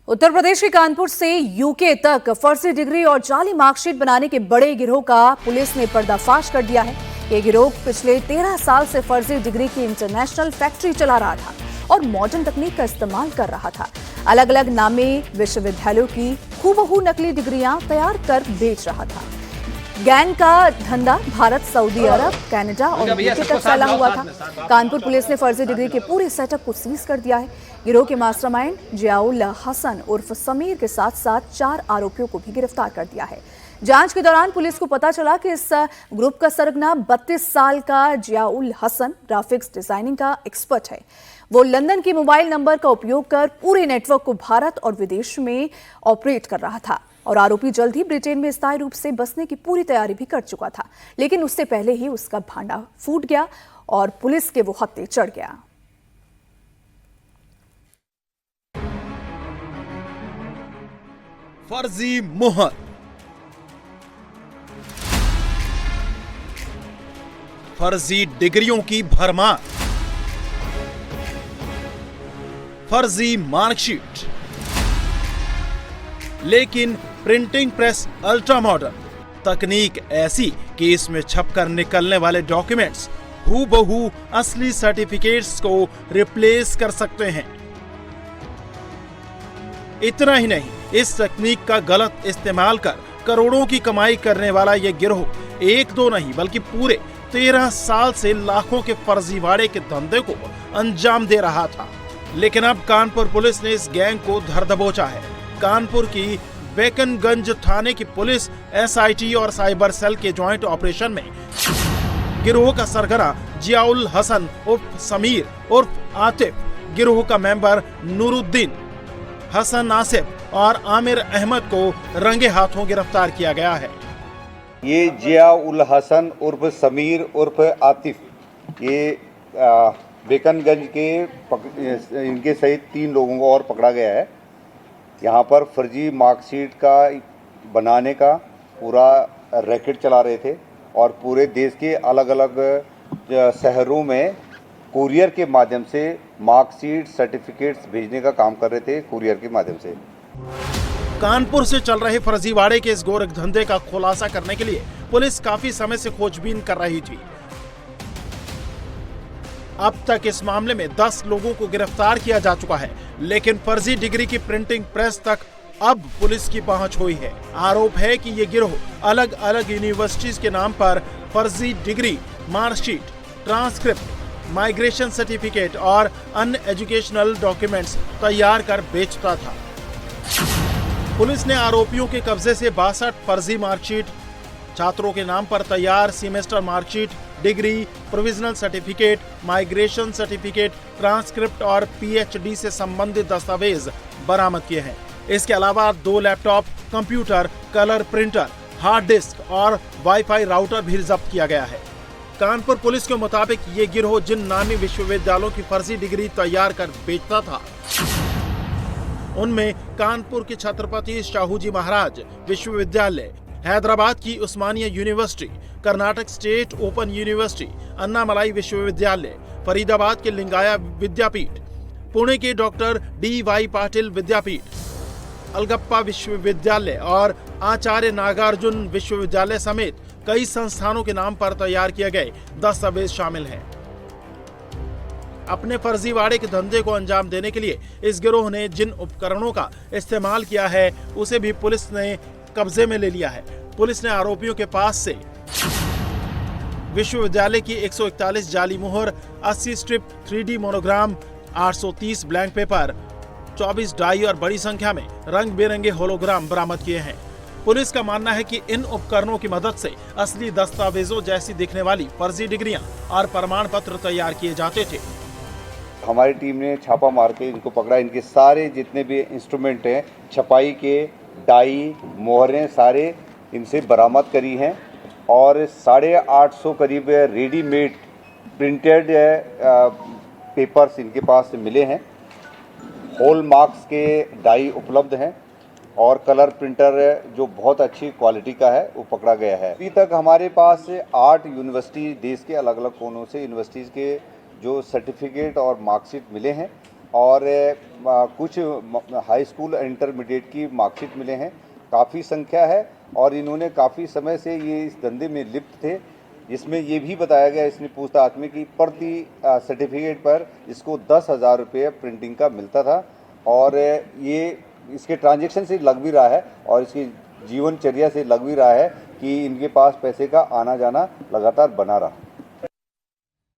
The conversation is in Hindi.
उत्तर प्रदेश के कानपुर से यूके तक फर्जी डिग्री और जाली मार्कशीट बनाने के बड़े गिरोह का पुलिस ने पर्दाफाश कर दिया है। ये गिरोह पिछले 13 साल से फर्जी डिग्री की इंटरनेशनल फैक्ट्री चला रहा था और मॉडर्न तकनीक का इस्तेमाल कर रहा था। अलग अलग नामी विश्वविद्यालयों की हूबहू नकली डिग्रियां तैयार कर बेच रहा था। गैंग का धंधा भारत, सऊदी अरब, कनाडा और यूके तक फैला हुआ था। कानपुर पुलिस ने फर्जी डिग्री के पूरे सेटअप को सीज कर दिया है। गिरोह के मास्टरमाइंड जियाउल हसन उर्फ समीर के साथ साथ 4 आरोपियों को भी गिरफ्तार कर दिया है। जांच के दौरान पुलिस को पता चला कि इस ग्रुप का सरगना 32 साल का जियाउल हसन ग्राफिक्स डिजाइनिंग का एक्सपर्ट है। वो लंदन के मोबाइल नंबर का उपयोग कर पूरे नेटवर्क को भारत और विदेश में ऑपरेट कर रहा था और आरोपी जल्द ही ब्रिटेन में स्थायी रूप से बसने की पूरी तैयारी भी कर चुका था, लेकिन उससे पहले ही उसका भांडा फूट गया और पुलिस के वो हत्थे चढ़ गया। फर्जी मुहर, फर्जी डिग्रियों की भरमार, फर्जी मार्कशीट, लेकिन प्रिंटिंग प्रेस अल्ट्रा मॉडर्न, तकनीक ऐसी कि इसमें छपकर निकलने वाले डॉक्यूमेंट्स हूबहू असली सर्टिफिकेट्स को रिप्लेस कर सकते हैं। इतना ही नहीं, इस तकनीक का गलत इस्तेमाल कर करोड़ों की कमाई करने वाला यह गिरोह एक दो नहीं बल्कि पूरे 13 साल से लाखों के फर्जीवाड़े के धंधे को अंजाम दे रहा था। लेकिन अब कानपुर पुलिस ने इस गैंग को धर दबोचा है। कानपुर की बेकनगंज थाने की पुलिस एसआईटी और साइबर सेल के ज्वाइंट ऑपरेशन में गिरोह का सरगना जियाउल हसन उर्फ समीर उर्फ आतिफ, गिरोह का मेंबर नूरुद्दीन, हसन आसिफ और आमिर अहमद को रंगे हाथों गिरफ्तार किया गया है। ये जियाउल हसन उर्फ समीर उर्फ आतिफ, ये बेकनगंज के इनके सहित 3 लोगों को और पकड़ा गया है। यहाँ पर फर्जी मार्कशीट का बनाने का पूरा रैकेट चला रहे थे और पूरे देश के अलग अलग शहरों में कुरियर के माध्यम से मार्कशीट सर्टिफिकेट्स भेजने का काम कर रहे थे, कुरियर के माध्यम से। कानपुर से चल रहे फर्जीवाड़े के इस गोरख धंधे का खुलासा करने के लिए पुलिस काफी समय से खोजबीन कर रही थी। अब तक इस मामले में 10 लोगों को गिरफ्तार किया जा चुका है, लेकिन फर्जी डिग्री की प्रिंटिंग प्रेस तक अब पुलिस की पहुंच हुई है। आरोप है कि ये गिरोह अलग अलग यूनिवर्सिटीज के नाम पर फर्जी degree, marksheet, transcript, migration certificate और अन्य एजुकेशनल डॉक्यूमेंट्स तैयार कर बेचता था। पुलिस ने आरोपियों के कब्जे से 62 फर्जी मार्कशीट, छात्रों के नाम पर तैयार semester marksheet, degree, provisional certificate, migration certificate, transcript और पीएचडी से संबंधित दस्तावेज बरामद किए हैं। इसके अलावा 2 laptop, computer, colour printer, hard disk और वाईफाई राउटर भी जब्त किया गया है। कानपुर पुलिस के मुताबिक ये गिरोह जिन नामी विश्वविद्यालयों की फर्जी डिग्री तैयार कर बेचता था, उनमें कानपुर की छत्रपति शाहूजी महाराज विश्वविद्यालय, हैदराबाद की Osmania university, Karnataka state open university, Annamalai विश्वविद्यालय, फरीदाबाद के लिंगाया विद्यापीठ, पुणे के डॉक्टर DY पाटिल विद्यापीठ, अलगप्पा विश्वविद्यालय और आचार्य नागार्जुन विश्वविद्यालय समेत कई संस्थानों के नाम पर तैयार किए गए दस्तावेज शामिल हैं। अपने फर्जीवाड़े के धंधे को अंजाम देने के लिए इस गिरोह ने जिन उपकरणों का इस्तेमाल किया है उसे भी पुलिस ने कब्जे में ले लिया है। पुलिस ने आरोपियों के पास से विश्वविद्यालय की 141 जाली मुहर, 80 strip 3D monogram, 830 blank paper, 24 die और बड़ी संख्या में रंग बिरंगे होलोग्राम बरामद किए हैं। पुलिस का मानना है कि इन उपकरणों की मदद से असली दस्तावेजों जैसी दिखने वाली फर्जी डिग्रियां और प्रमाण पत्र तैयार किए जाते थे। हमारी टीम ने छापा मार के इनको पकड़ा। इनके सारे जितने भी इंस्ट्रूमेंट हैं, छपाई के, डाई, मोहरें सारे इनसे बरामद करी हैं और 850 करीब रेडीमेड प्रिंटेड पेपर्स इनके पास मिले हैं। हॉल मार्क्स के डाई उपलब्ध हैं और कलर प्रिंटर जो बहुत अच्छी क्वालिटी का है वो पकड़ा गया है। अभी तक हमारे पास 8 यूनिवर्सिटी, देश के अलग अलग कोनों से यूनिवर्सिटीज़ के जो सर्टिफिकेट और मार्कशीट मिले हैं और कुछ हाई स्कूल इंटरमीडिएट की मार्कशीट मिले हैं। काफ़ी संख्या है और इन्होंने काफ़ी समय से ये इस धंधे में लिप्त थे, जिसमें ये भी बताया गया इसने पूछताछ में कि प्रति सर्टिफिकेट पर इसको 10,000 रुपये प्रिंटिंग का मिलता था और ये इसके ट्रांजैक्शन से लग भी रहा है और इसकी जीवनचर्या से लग भी रहा है कि इनके पास पैसे का आना जाना लगातार बना रहा।